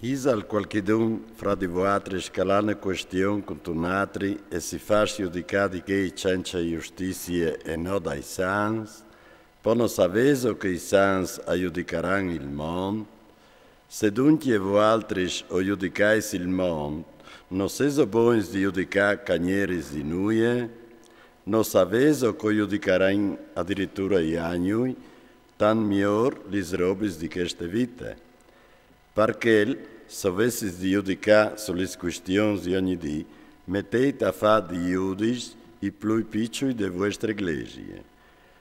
Isal qualchedun fra di voatri scalane question con tunatri e si fa giudicare che c'è giustizia e non dai sans, pono saveso che i sans giudicaran il mondo, se dunque voatri o giudicais il mondo, non seso bons di giudicare cagneris di nuie, non saveso che giudicaran addirittura gli agnui, tan miglior lis robis di queste vite. Perché, se avessi di giudicare sulle questioni di ogni dì, mettete a fare di giudici i più piccoli delle vostre iglesie.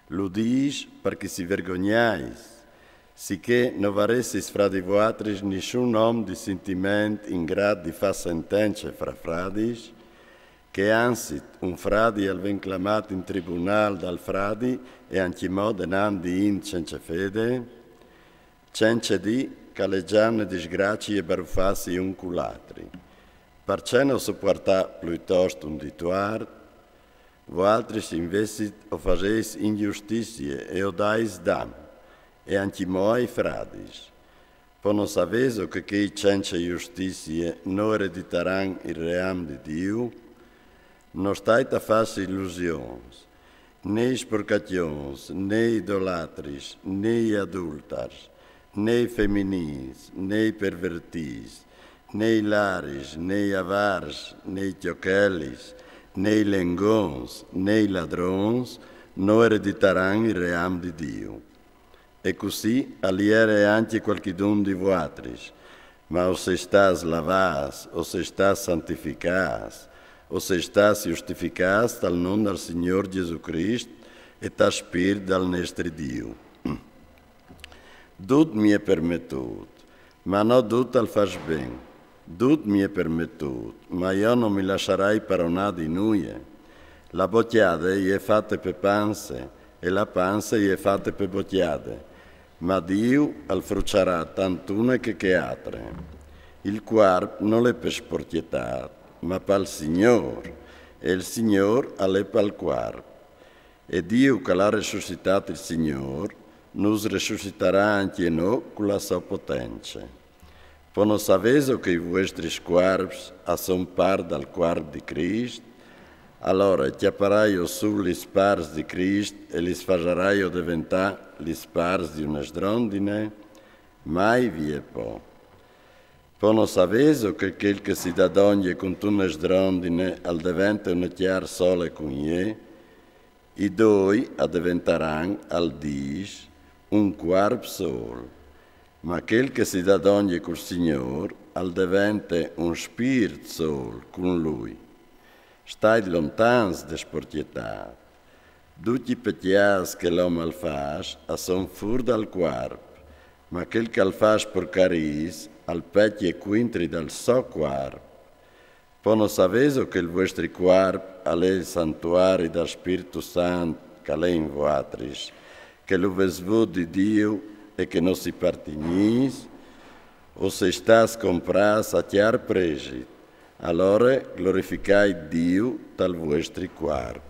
Lo dice perché si vergognais, sicché non varesse fra di voi nessun uomo di sentimento in grado di fare sentenze fra fradi, che anzi un fradi al ben clamato in tribunale dal fradi e anche modo di in senza fede, senza di caleggiarne disgrazie e barufassi unculatri. Perché non sopporta piuttosto un dituar, voi invece o faceis ingiustizie e o dais dam, e anche moi fradis. Po non saveso che chi senza giustizie non ereditaran il ream di Dio, non state a farsi illusioni, né sporcazioni, né idolatris, né adulters, né feminis, né pervertis, né laris, né avars, né tiochelis, né lengons, né ladrons, non ereditaran il ream di Dio. E così aliere anche qualchidun di voatris, ma o se stas lavas, o se stas santificas, o se stas justificas dal nome del Signor Gesù Cristo e ta spir dal nostro Dio. Tutto mi è permettuto, ma non tutto al far bene. Tutto mi è permettuto, ma io non mi lascerai paronar di nuie. La bocchiade è fatta per panze e la panza è fatta per bocchiade, ma Dio al frucerà tant'une che altre. Il cuor non è per sportietà, ma per il Signore, e il Signore è per il cuor. E Dio che l'ha risuscitato il Signore, nos risusciterà anche noi con la sua potenza. Pono saveso che i vostri corpi sono parte dal corpo di Cristo, allora chiapperai su gli spars di Cristo e li farai diventare gli spars di una strondine? Mai vi è po'. Pono saveso che quel che si dà d'ogni con una strondine al diventa una chiara sole con ie, i due diventeranno al dis un corpo solo, ma quel che si dà d'ogni col Signore al diventa un spirito solo con Lui. Stai lontano da sportietà. Tutti i peccati che l'uomo fa sono fuori dal corpo, ma quel che fa per caris al pecchio quintri dal suo corpo. Pono saveso che il vostro corpo è il santuario del Spirito Santo che è in voatris, che lo vesvo di Dio e che non si partignis, o se stas compras a chiar pregi, allora glorificai Dio dal vostro cuore.